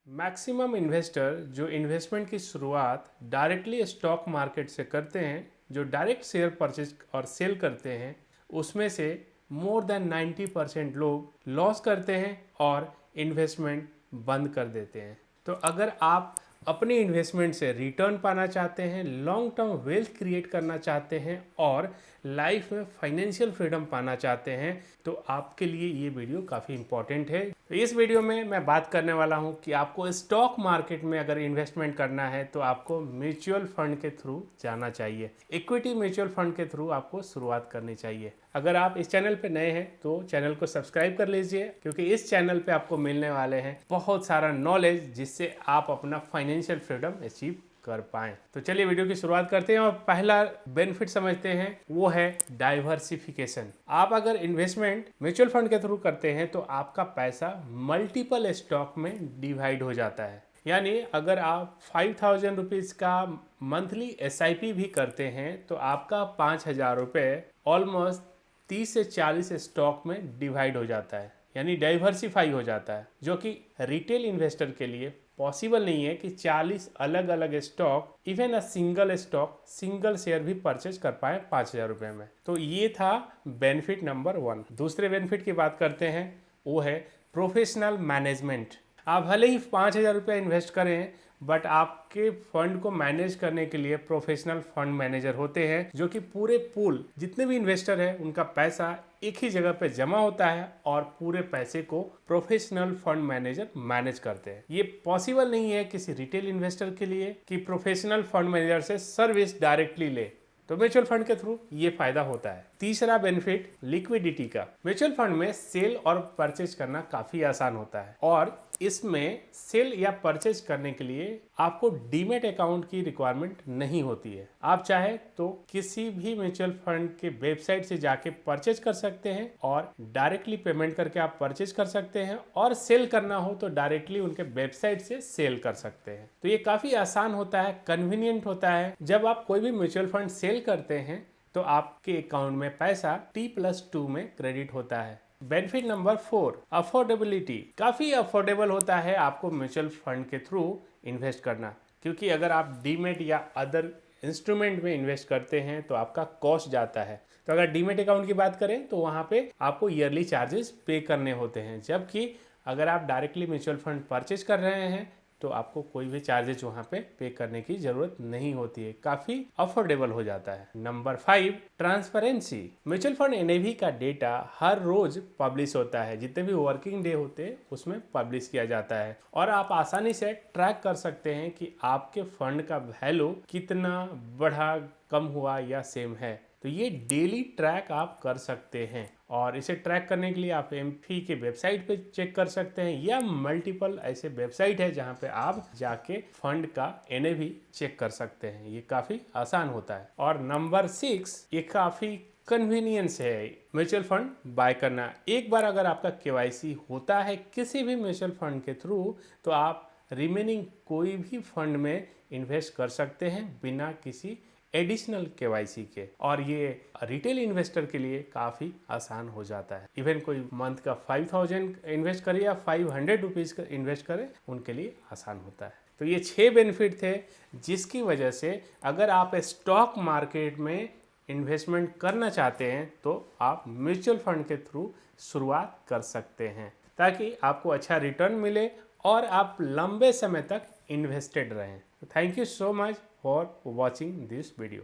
Maximum investor जो investment की शुरुआत डायरेक्टली स्टॉक मार्केट से करते हैं, जो डायरेक्ट शेयर परचेज और सेल करते हैं, उसमें से मोर देन 90% लोग लॉस करते हैं और इन्वेस्टमेंट बंद कर देते हैं। तो अगर आप अपने इन्वेस्टमेंट से रिटर्न पाना चाहते हैं, लॉन्ग टर्म वेल्थ क्रिएट करना चाहते हैं और लाइफ में फाइनेंशियल फ्रीडम पाना चाहते हैं, तो आपके लिए ये वीडियो काफ़ी इंपॉर्टेंट है। तो इस वीडियो में मैं बात करने वाला हूँ कि आपको स्टॉक मार्केट में अगर इन्वेस्टमेंट करना है तो आपको म्यूचुअल फंड के थ्रू जाना चाहिए। इक्विटी म्यूचुअल फंड के थ्रू आपको शुरुआत करनी चाहिए। अगर आप इस चैनल पे नए हैं तो चैनल को सब्सक्राइब कर लीजिए, क्योंकि इस चैनल पे आपको मिलने वाले हैं बहुत सारा नॉलेज जिससे आप अपना फाइनेंशियल फ्रीडम अचीव कर पाएं। तो चलिए वीडियो की शुरुआत करते हैं और पहला बेनिफिट समझते हैं, वो है डाइवर्सिफिकेशन। आप अगर इन्वेस्टमेंट म्यूचुअल फंड के थ्रू करते हैं तो आपका पैसा मल्टीपल स्टॉक में डिवाइड हो जाता है। यानी अगर आप 5,000 रुपीज़ का मंथली SIP भी करते हैं तो आपका 5,000 रुपये ऑलमोस्ट 30 से 40 स्टॉक में डिवाइड हो जाता है, यानी डाइवर्सिफाई हो जाता है, जो कि रिटेल इन्वेस्टर के लिए पॉसिबल नहीं है कि 40 अलग अलग stock, even a single stock, single share भी परचेज कर पाए 5,000 रुपये में। तो ये था बेनिफिट नंबर 1। दूसरे बेनिफिट की बात करते हैं, वो है प्रोफेशनल मैनेजमेंट। आप भले ही 5,000 रुपये इन्वेस्ट करें, बट आपके फंड को मैनेज करने के लिए प्रोफेशनल फंड मैनेजर होते हैं, जो कि पूरे पूल जितने भी इन्वेस्टर हैं उनका पैसा एक ही जगह पे जमा होता है और पूरे पैसे को प्रोफेशनल फंड मैनेजर मैनेज करते हैं। ये पॉसिबल नहीं है किसी रिटेल इन्वेस्टर के लिए कि प्रोफेशनल फंड मैनेजर से सर्विस डायरेक्टली ले, तो म्यूचुअल फंड के थ्रू ये फायदा होता है। तीसरा बेनिफिट लिक्विडिटी का। म्यूचुअल फंड में सेल और परचेज करना काफी आसान होता है और इसमें सेल या परचेज करने के लिए आपको डीमेट अकाउंट की रिक्वायरमेंट नहीं होती है। आप चाहे तो किसी भी म्यूचुअल फंड के वेबसाइट से जाके परचेज कर सकते हैं और डायरेक्टली पेमेंट करके आप परचेज कर सकते हैं, और सेल करना हो तो डायरेक्टली उनके वेबसाइट से सेल कर सकते हैं। तो ये काफ़ी आसान होता है, कन्वीनियंट होता है। जब आप कोई भी म्यूचुअल फंड सेल करते हैं तो आपके अकाउंट में पैसा T+2 में क्रेडिट होता है। Benefit number 4, affordability. काफ़ी अफोर्डेबल होता है आपको म्यूचुअल फंड के थ्रू इन्वेस्ट करना, क्योंकि अगर आप डीमेट या अदर इंस्ट्रूमेंट में इन्वेस्ट करते हैं तो आपका कॉस्ट जाता है। तो अगर डीमेट अकाउंट की बात करें तो वहाँ पे आपको ईयरली चार्जेस पे करने होते हैं, जबकि अगर आप डायरेक्टली म्यूचुअल फंड परचेज कर रहे हैं तो आपको कोई भी चार्जेस वहाँ पे करने की जरूरत नहीं होती है, काफ़ी अफोर्डेबल हो जाता है। Number 5, transparency. Mutual fund NAV का डेटा हर रोज पब्लिश होता है, जितने भी वर्किंग डे होते हैं उसमें पब्लिश किया जाता है, और आप आसानी से ट्रैक कर सकते हैं कि आपके फंड का वैल्यू कितना बढ़ा, कम हुआ या सेम है। तो ये डेली ट्रैक आप कर सकते हैं, और इसे ट्रैक करने के लिए आप एमफी के वेबसाइट पे चेक कर सकते हैं, या मल्टीपल ऐसे वेबसाइट है जहां पे आप जाके फंड का NAV चेक कर सकते हैं। ये काफ़ी आसान होता है। और नंबर 6, ये काफ़ी कन्वीनियंस है म्यूचुअल फंड बाय करना। एक बार अगर आपका KYC होता है किसी भी म्यूचुअल फंड के थ्रू, तो आप रिमेनिंग कोई भी फंड में इन्वेस्ट कर सकते हैं बिना किसी एडिशनल KYC के, और ये रिटेल इन्वेस्टर के लिए काफ़ी आसान हो जाता है। इवन कोई मंथ का 5,000 इन्वेस्ट करे या 500 रुपीज़ का इन्वेस्ट करे, उनके लिए आसान होता है। तो ये 6 बेनिफिट थे जिसकी वजह से अगर आप स्टॉक मार्केट में इन्वेस्टमेंट करना चाहते हैं तो आप म्यूचुअल फंड के थ्रू शुरुआत कर सकते हैं, ताकि आपको अच्छा रिटर्न मिले और आप लंबे समय तक इन्वेस्टेड रहें। Thank you so much for watching this video.